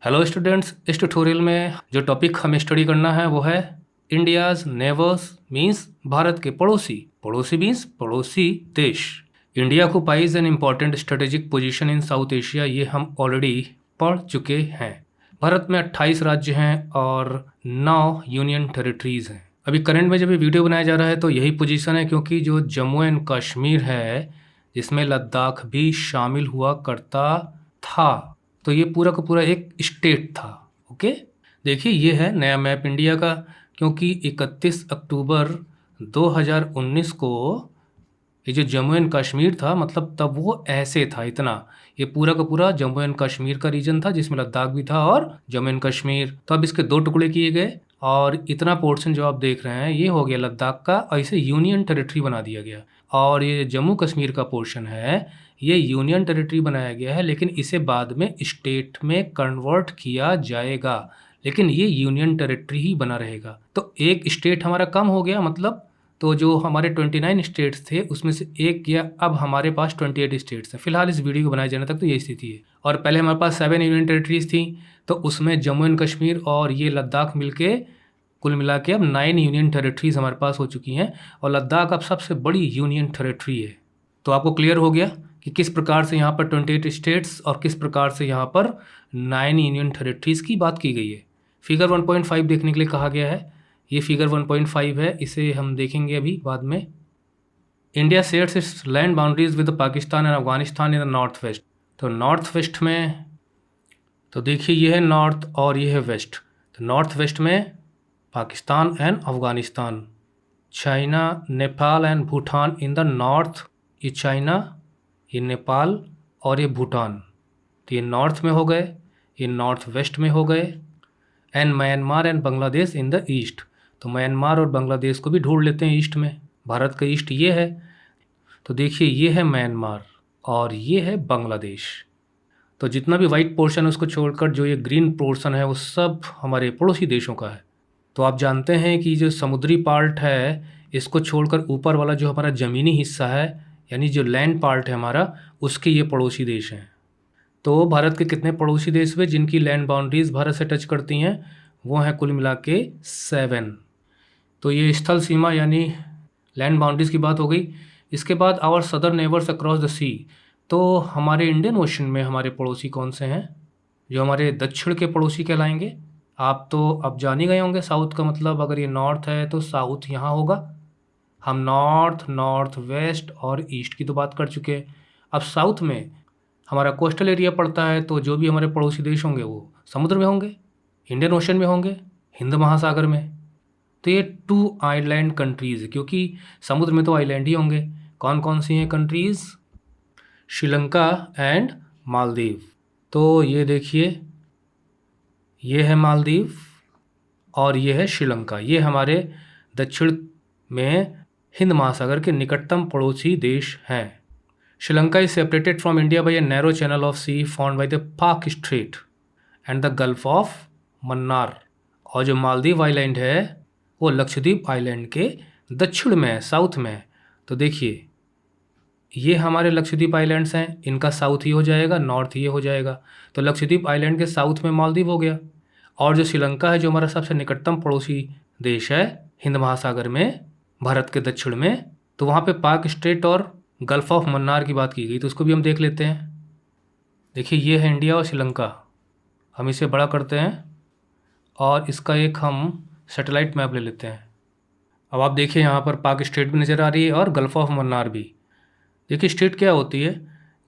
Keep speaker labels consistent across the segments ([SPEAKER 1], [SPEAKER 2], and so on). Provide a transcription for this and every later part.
[SPEAKER 1] Hello students, इस tutorial में जो टॉपिक हमें स्टडी करना है वो है इंडियाज नेबर्स मीन्स भारत के पड़ोसी। पड़ोसी मीन्स पड़ोसी देश। India occupies an important strategic position in south Asia, ये हम ऑलरेडी पढ़ चुके हैं। भारत में 28 राज्य हैं और 9 यूनियन टेरिटरीज हैं। अभी करंट में जब ये वीडियो बनाया जा रहा है तो यही पोजीशन है, क्योंकि जो जम्मू एंड कश्मीर है जिसमें लद्दाख भी शामिल हुआ करता था, तो ये पूरा का पूरा एक स्टेट था। ओके, देखिए ये है नया मैप इंडिया का, क्योंकि 31 अक्टूबर 2019 को ये जो जम्मू एंड कश्मीर था, मतलब तब वो ऐसे था इतना। ये पूरा का पूरा जम्मू एंड कश्मीर का रीजन था जिसमें लद्दाख भी था और जम्मू एंड कश्मीर। तो अब इसके 2 टुकड़े किए गए और इतना पोर्शन जो आप देख रहे हैं ये हो गया लद्दाख का, और इसे यूनियन टेरिटरी बना दिया गया। और ये जम्मू कश्मीर का पोर्शन है ये यूनियन टेरिटरी बनाया गया है, लेकिन इसे बाद में स्टेट में कन्वर्ट किया जाएगा, लेकिन ये यूनियन टेरिटरी ही बना रहेगा। तो एक स्टेट हमारा कम हो गया, मतलब तो जो हमारे 29 स्टेट्स थे उसमें से एक किया, अब हमारे पास 28 स्टेट्स हैं। फिलहाल इस वीडियो को बनाए जाने तक तो यही स्थिति है। और पहले हमारे पास 7 यूनियन टेरिटरीज थी, तो उसमें जम्मू एंड कश्मीर और ये लद्दाख मिलके कुल मिला के अब 9 यूनियन टेरिटरीज हमारे पास हो चुकी हैं, और लद्दाख अब सबसे बड़ी यूनियन टेरिटरी है। तो आपको क्लियर हो गया कि किस प्रकार से यहाँ पर 28 स्टेट्स और किस प्रकार से यहाँ पर 9 यूनियन टेरिटरीज की बात की गई है। फिगर 1.5 देखने के लिए कहा गया है। ये फिगर 1.5 है, इसे हम देखेंगे अभी बाद में। India shares it's land boundaries with Pakistan and Afghanistan in the north west. तो नॉर्थ वेस्ट में तो देखिए ये है नॉर्थ और ये है वेस्ट। तो नॉर्थ वेस्ट में Pakistan and Afghanistan, China, Nepal and Bhutan in the north. ये चाइना, ये नेपाल और ये भूटान, तो ये नॉर्थ में हो गए, ये नॉर्थ वेस्ट में हो गए। And Myanmar and Bangladesh in the east. तो म्यांमार और बांग्लादेश को भी ढूंढ लेते हैं ईस्ट में। भारत का ईस्ट ये है, तो देखिए ये है म्यांमार और ये है बांग्लादेश। तो जितना भी वाइट पोर्शन है उसको छोड़कर जो ये ग्रीन पोर्शन है वो सब हमारे पड़ोसी देशों का है। तो आप जानते हैं कि जो समुद्री पार्ट है इसको छोड़कर ऊपर वाला जो हमारा ज़मीनी हिस्सा है, यानी जो लैंड पार्ट है हमारा, उसके ये पड़ोसी देश हैं। तो भारत के कितने पड़ोसी देश हुए जिनकी लैंड बाउंड्रीज भारत से टच करती हैं? वो हैं कुल मिला के 7। तो ये स्थल सीमा यानी लैंड बाउंड्रीज की बात हो गई। इसके बाद our southern neighbours across the sea. तो हमारे इंडियन ओशन में हमारे पड़ोसी कौन से हैं जो हमारे दक्षिण के पड़ोसी कहलाएंगे? आप तो अब जान ही गए होंगे, साउथ का मतलब अगर ये नॉर्थ है तो साउथ यहाँ होगा। हम नॉर्थ, नॉर्थ वेस्ट और ईस्ट की तो बात कर चुके हैं। अब साउथ में हमारा कोस्टल एरिया पड़ता है, तो जो भी हमारे पड़ोसी देश होंगे वो समुद्र में होंगे, इंडियन ओशन में होंगे, हिंद महासागर में। तो ये 2 आइलैंड कंट्रीज़, क्योंकि समुद्र में तो आइलैंड ही होंगे। कौन कौन सी हैं कंट्रीज़? श्रीलंका एंड मालदीव। तो ये देखिए ये है मालदीव और ये है श्रीलंका। ये हमारे दक्षिण में हिंद महासागर के निकटतम पड़ोसी देश हैं। Sri Lanka is separated from India by a narrow channel of sea found by the Palk strait and the gulf of Mannar. और जो मालदीव आइलैंड है वो लक्षद्वीप आइलैंड के दक्षिण में है, साउथ में है। तो देखिए ये हमारे लक्षद्वीप आइलैंड्स हैं, इनका साउथ ही हो जाएगा, नॉर्थ ये हो जाएगा। तो लक्षद्वीप आइलैंड के साउथ में मालदीव हो गया। और जो श्रीलंका है जो हमारा सबसे निकटतम पड़ोसी देश है हिंद महासागर में, भारत के दक्षिण में, तो वहाँ पे पाक स्ट्रेट और गल्फ ऑफ मन्नार की बात की गई, तो उसको भी हम देख लेते हैं। देखिए ये है इंडिया और श्रीलंका, हम इसे बड़ा करते हैं और इसका एक हम सैटेलाइट मैप ले लेते हैं। अब आप देखिए यहाँ पर पाक स्ट्रेट भी नज़र आ रही है और गल्फ ऑफ मन्नार भी। देखिए स्ट्रेट क्या होती है?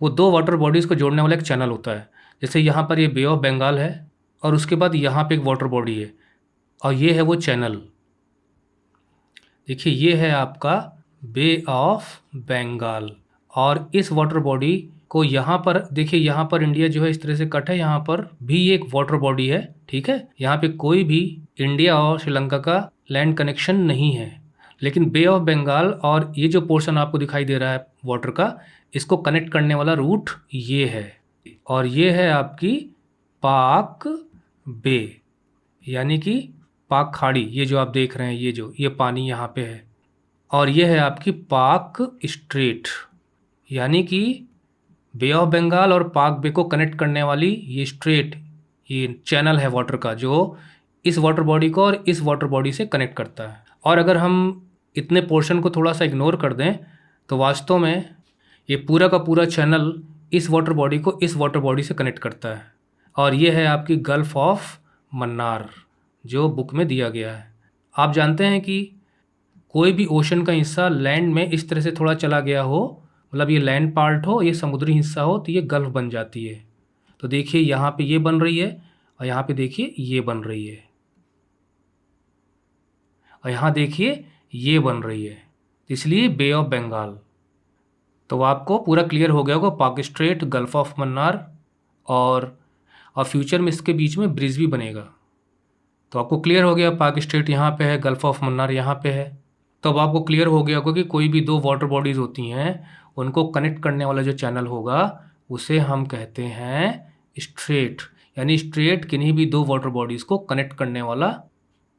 [SPEAKER 1] वो 2 वाटर बॉडीज़ को जोड़ने वाला एक चैनल होता है। जैसे यहाँ पर ये बे ऑफ बंगाल है और उसके बाद यहाँ पे एक वाटर बॉडी है और ये है वो चैनल। देखिए ये है आपका बे ऑफ बंगाल, और इस वाटर बॉडी को यहाँ पर देखिए, यहाँ पर इंडिया जो है इस तरह से कट है, यहाँ पर भी एक वाटर बॉडी है, ठीक है। यहाँ पे कोई भी इंडिया और श्रीलंका का लैंड कनेक्शन नहीं है, लेकिन बे ऑफ बंगाल और ये जो पोर्शन आपको दिखाई दे रहा है वाटर का, इसको कनेक्ट करने वाला रूट ये है। और ये है आपकी पाक बे, यानी कि पाक खाड़ी, ये जो आप देख रहे हैं ये पानी यहाँ पे है। और ये है आपकी पाक स्ट्रेट, यानी कि बे ऑफ बंगाल और पाक बे को कनेक्ट करने वाली ये स्ट्रेट, ये चैनल है वाटर का जो इस वाटर बॉडी को और इस वाटर बॉडी से कनेक्ट करता है। और अगर हम इतने पोर्शन को थोड़ा सा इग्नोर कर दें तो वास्तव में ये पूरा का पूरा चैनल इस वाटर बॉडी को इस वाटर बॉडी से कनेक्ट करता है। और ये है आपकी गल्फ ऑफ मन्नार जो बुक में दिया गया है। आप जानते हैं कि कोई भी ओशन का हिस्सा लैंड में इस तरह से थोड़ा चला गया हो, मतलब ये लैंड पार्ट हो, ये समुद्री हिस्सा हो, तो ये गल्फ बन जाती है। तो देखिए यहाँ पे ये बन रही है और यहाँ पे देखिए ये बन रही है और यहाँ देखिए ये बन रही है, इसलिए बे ऑफ बंगाल। तो आपको पूरा क्लियर हो गया होगा पाक स्ट्रेट, गल्फ ऑफ मन्नार और फ्यूचर में इसके बीच में ब्रिज भी बनेगा। तो आपको क्लियर हो गया पाक स्ट्रेट यहाँ पे है, गल्फ ऑफ मन्नार यहाँ पे है। तो अब आपको क्लियर हो गया होगा कि कोई भी दो वाटर बॉडीज़ होती हैं उनको कनेक्ट करने वाला जो चैनल होगा उसे हम कहते हैं स्ट्रेट। यानी स्ट्रेट किन्हीं भी दो वाटर बॉडीज़ को कनेक्ट करने वाला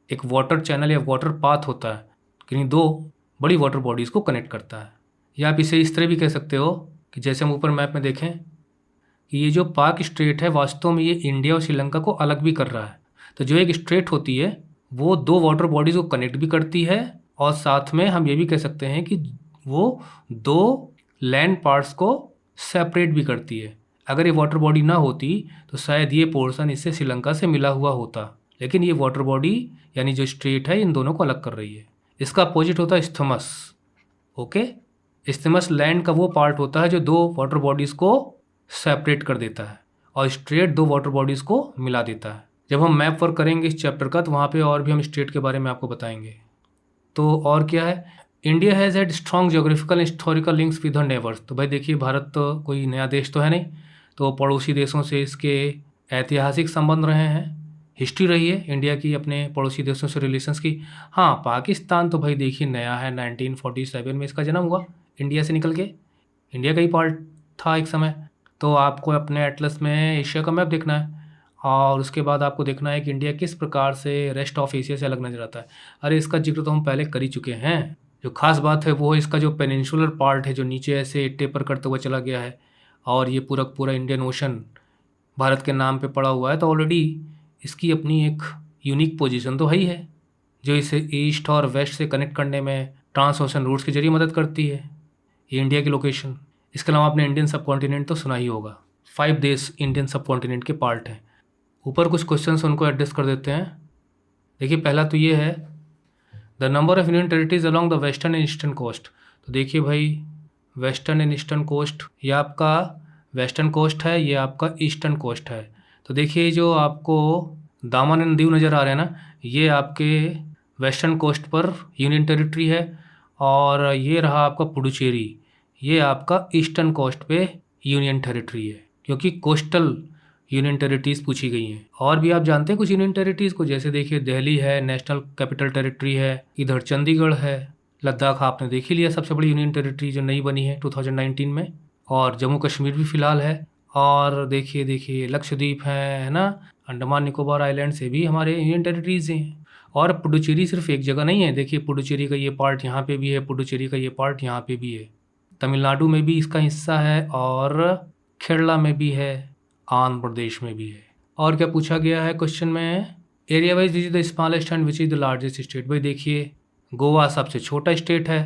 [SPEAKER 1] एक वाटर चैनल या वाटर पाथ होता है, किन्हीं दो बड़ी वाटर बॉडीज़ को कनेक्ट करता है। या आप इसे इस तरह भी कह सकते हो कि जैसे हम ऊपर मैप में देखें कि ये जो पाक स्ट्रेट है वास्तव में ये इंडिया और श्रीलंका को अलग भी कर रहा है। तो जो एक स्ट्रेट होती है वो दो वाटर बॉडीज़ को कनेक्ट भी करती है और साथ में हम ये भी कह सकते हैं कि वो दो लैंड पार्ट्स को सेपरेट भी करती है। अगर ये वाटर बॉडी ना होती तो शायद ये पोर्शन इससे श्रीलंका से मिला हुआ होता, लेकिन ये वाटर बॉडी यानी जो स्ट्रेट है इन दोनों को अलग कर रही है। इसका अपोजिट होता है इस्थमस। ओके, इस्थमस लैंड का वो पार्ट होता है जो दो वाटर बॉडीज़ को सेपरेट कर देता है और स्ट्रेट दो वाटर बॉडीज़ को मिला देता है। जब हम मैप वर्क करेंगे इस चैप्टर का तो वहाँ पे और भी हम स्ट्रेट के बारे में आपको बताएंगे। तो और क्या है, India has had strong geographical historical links with her neighbours. तो भाई देखिए भारत तो कोई नया देश तो है नहीं, तो पड़ोसी देशों से इसके ऐतिहासिक संबंध रहे हैं, हिस्ट्री रही है इंडिया की अपने पड़ोसी देशों से रिलेशंस की। हाँ, पाकिस्तान तो भाई देखिए नया है, 1947 में इसका जन्म हुआ, इंडिया से निकल के इंडिया का ही पार्ट था एक समय। तो आपको अपने एटलस में एशिया का मैप देखना है और उसके बाद आपको देखना है कि इंडिया किस प्रकार से रेस्ट ऑफ एशिया से अलग नजर आता है। अरे इसका जिक्र तो हम पहले कर ही चुके हैं। जो खास बात है वो इसका जो पेनिनसुलर पार्ट है जो नीचे ऐसे टेपर करते हुए चला गया है और ये पूरा पूरा इंडियन ओशन भारत के नाम पे पड़ा हुआ है। तो ऑलरेडी इसकी अपनी एक यूनिक पोजीशन तो है ही है जो इसे ईस्ट और वेस्ट से कनेक्ट करने में ट्रांस ओशन रूट्स के जरिए मदद करती है। ये इंडिया की लोकेशन। इसके अलावा आपने इंडियन सब कॉन्टिनेंट तो सुना ही होगा, 5 देश इंडियन सब कॉन्टिनेंट के पार्ट हैं। ऊपर कुछ क्वेश्चंस उनको एड्रेस कर देते हैं। देखिए पहला तो ये है the number of union territories along the western and eastern coast. तो देखिए भाई वेस्टर्न एंड ईस्टर्न कोस्ट, ये आपका वेस्टर्न कोस्ट है, ये आपका ईस्टर्न कोस्ट है। तो देखिए जो आपको दामन एंड दीव नज़र आ रहे हैं ना, ये आपके वेस्टर्न कोस्ट पर यूनियन टेरिटरी है और ये रहा आपका पुडुचेरी, ये आपका ईस्टर्न कोस्ट पे यूनियन टेरिटरी है क्योंकि कोस्टल यूनियन टेरिटरीज पूछी गई हैं। और भी आप जानते हैं कुछ यूनियन टेरिटरीज को, जैसे देखिए दिल्ली है, नेशनल कैपिटल टेरिटरी है, इधर चंडीगढ़ है, लद्दाख आपने देख ही लिया सबसे बड़ी यूनियन टेरिटरी जो नई बनी है 2019 में, और जम्मू कश्मीर भी फिलहाल है। और देखिए लक्षद्वीप है ना, अंडमान निकोबार आइलैंड से भी हमारे यूनियन टेरिटरीज हैं। और पुडुचेरी सिर्फ एक जगह नहीं है, देखिए पुडुचेरी का ये पार्ट यहाँ पे भी है, पुडुचेरी का ये पार्ट यहाँ पे भी है, तमिलनाडु में भी इसका हिस्सा है और केरला में भी है, आंध्र प्रदेश में भी है। और क्या पूछा गया है क्वेश्चन में, area wise which is the smallest and which is the largest state. भाई देखिए गोवा सबसे छोटा स्टेट है,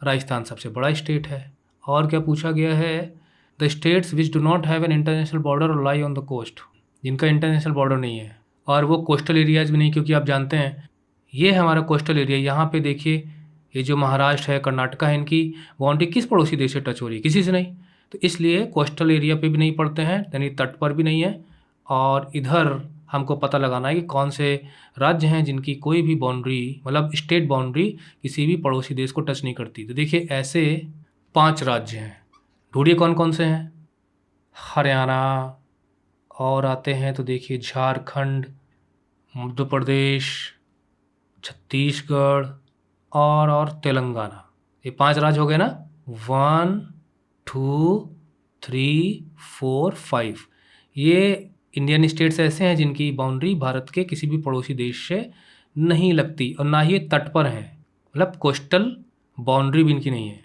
[SPEAKER 1] राजस्थान सबसे बड़ा स्टेट है। और क्या पूछा गया है, the states which do not have an international border और लाई ऑन द कोस्ट, जिनका इंटरनेशनल बॉर्डर नहीं है और वो कोस्टल एरियाज भी नहीं, क्योंकि आप जानते हैं ये हमारा कोस्टल एरिया। यहाँ पे देखिए ये जो महाराष्ट्र है, कर्नाटका है, इनकी बाउंड्री किस पड़ोसी देश से टच हो रही है, किसी से नहीं। तो इसलिए कोस्टल एरिया पे भी नहीं पड़ते हैं, यानी तट पर भी नहीं है। और इधर हमको पता लगाना है कि कौन से राज्य हैं जिनकी कोई भी बाउंड्री, मतलब स्टेट बाउंड्री किसी भी पड़ोसी देश को टच नहीं करती। तो देखिए ऐसे 5 राज्य हैं, ढूंढिए कौन कौन से हैं। हरियाणा, और आते हैं तो देखिए झारखंड, मध्य प्रदेश, छत्तीसगढ़ और तेलंगाना। ये 5 राज्य हो गए ना, 1 2 3 4 5। ये इंडियन स्टेट्स ऐसे हैं जिनकी बाउंड्री भारत के किसी भी पड़ोसी देश से नहीं लगती और ना ही ये तट पर हैं, मतलब कोस्टल बाउंड्री भी इनकी नहीं है।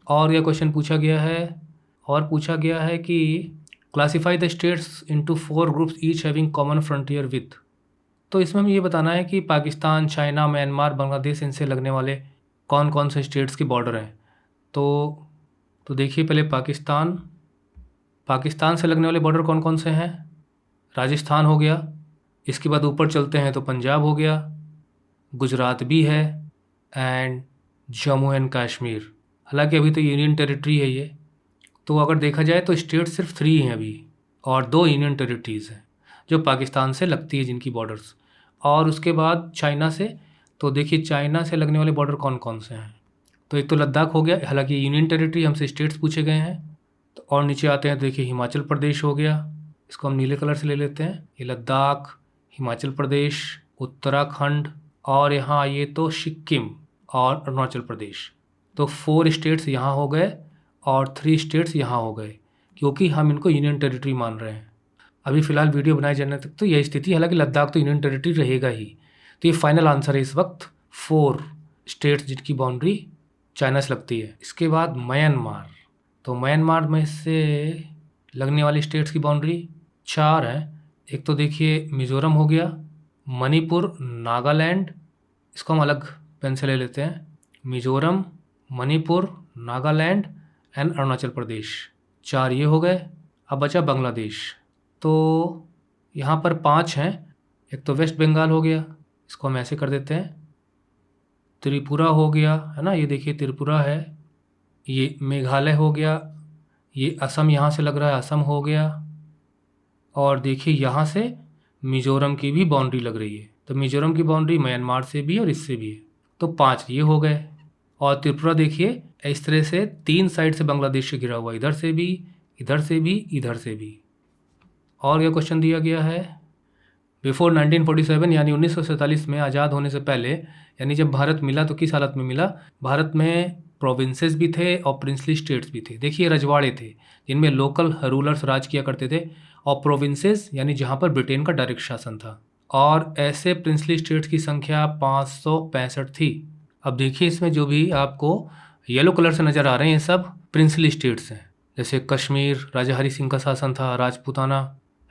[SPEAKER 1] और यह क्वेश्चन पूछा गया है, और पूछा गया है कि classify the states into 4 groups each having common frontier with. तो इसमें हमें ये बताना है कि पाकिस्तान, चाइना, म्यांमार, बांग्लादेश, इनसे लगने वाले कौन कौन से स्टेट्स के बॉर्डर हैं। तो देखिए, पहले पाकिस्तान से लगने वाले बॉर्डर कौन कौन से हैं। राजस्थान हो गया, इसके बाद ऊपर चलते हैं तो पंजाब हो गया, गुजरात भी है, एंड जम्मू एंड कश्मीर। हालांकि अभी तो यूनियन टेरिटरी है ये। तो अगर देखा जाए तो स्टेट सिर्फ 3 हैं अभी, और 2 यूनियन टेरिटरीज़ हैं जो पाकिस्तान से लगती है जिनकी बॉर्डर्स। और उसके बाद चाइना से, तो देखिए चाइना से लगने वाले बॉर्डर कौन कौन से हैं। तो एक तो लद्दाख हो गया, हालांकि यूनियन टेरिटरी, हमसे स्टेट्स पूछे गए हैं। तो और नीचे आते हैं, देखिए हिमाचल प्रदेश हो गया, इसको हम नीले कलर से ले लेते हैं। ये लद्दाख, हिमाचल प्रदेश, उत्तराखंड, और यहाँ आइए तो सिक्किम और अरुणाचल प्रदेश। तो 4 स्टेट्स यहाँ हो गए और 3 स्टेट्स यहाँ हो गए, क्योंकि हम इनको यूनियन टेरिटरी मान रहे हैं। अभी फ़िलहाल वीडियो बनाए जाने तक तो यही स्थिति, हालांकि लद्दाख तो यूनियन टेरिटरी रहेगा ही। तो ये फाइनल आंसर है इस वक्त, 4 स्टेट्स जिनकी बाउंड्री चाइना से लगती है। इसके बाद म्यांमार, तो म्यांमार में से लगने वाली स्टेट्स की बाउंड्री 4 हैं। एक तो देखिए मिज़ोरम हो गया, मणिपुर, नागालैंड, इसको हम अलग पेन से ले लेते हैं। मिज़ोरम, मणिपुर, नागालैंड एंड अरुणाचल प्रदेश, 4 ये हो गए। अब बचा बांग्लादेश, तो यहाँ पर 5 हैं। एक तो वेस्ट बंगाल हो गया, इसको हम ऐसे कर देते हैं। त्रिपुरा हो गया, है ना, ये देखिए त्रिपुरा है। ये मेघालय हो गया, ये असम यहाँ से लग रहा है, असम हो गया। और देखिए यहाँ से मिज़ोरम की भी बाउंड्री लग रही है, तो मिज़ोरम की बाउंड्री म्यांमार से भी और इससे भी है, तो 5 ये हो गए। और त्रिपुरा देखिए इस तरह से 3 साइड से बांग्लादेश से घिरा हुआ, इधर से भी, इधर से भी, इधर से भी। और क्या क्वेश्चन दिया गया है, बिफोर 1947 यानी 1947 में आज़ाद होने से पहले, यानी जब भारत मिला तो किस हालत में मिला। भारत में प्रोविंसेस भी थे और प्रिंसली स्टेट्स भी थे। देखिए रजवाड़े थे जिनमें लोकल रूलर्स राज किया करते थे, और प्रोविंसेस यानी जहाँ पर ब्रिटेन का डायरेक्ट शासन था। और ऐसे प्रिंसली स्टेट्स की संख्या 565 थी। अब देखिए इसमें जो भी आपको येलो कलर से नज़र आ रहे हैं, ये सब प्रिंसली स्टेट्स हैं। जैसे कश्मीर, राजा हरी सिंह का शासन था, राजपूताना,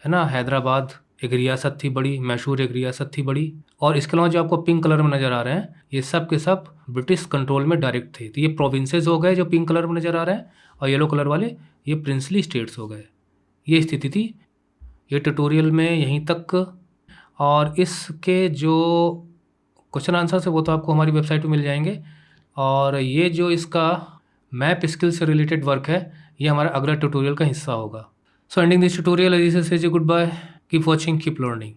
[SPEAKER 1] है ना, हैदराबाद एक रियासत थी बड़ी, मैसूर एक रियासत थी बड़ी। और इसके अलावा जो आपको पिंक कलर में नज़र आ रहे हैं, ये सब के सब ब्रिटिश कंट्रोल में डायरेक्ट थे। तो ये प्रोविंसेस हो गए जो पिंक कलर में नज़र आ रहे हैं, और येलो कलर वाले ये प्रिंसली स्टेट्स हो गए। ये स्थिति थी। ये ट्यूटोरियल में यहीं तक, और इसके जो क्वेश्चन आंसर्स है वो तो आपको हमारी वेबसाइट पे मिल जाएंगे। और ये जो इसका मैप स्किल से रिलेटेड वर्क है, ये हमारा अगला ट्यूटोरियल का हिस्सा होगा। So ending this tutorial, this is goodbye, keep watching, keep learning.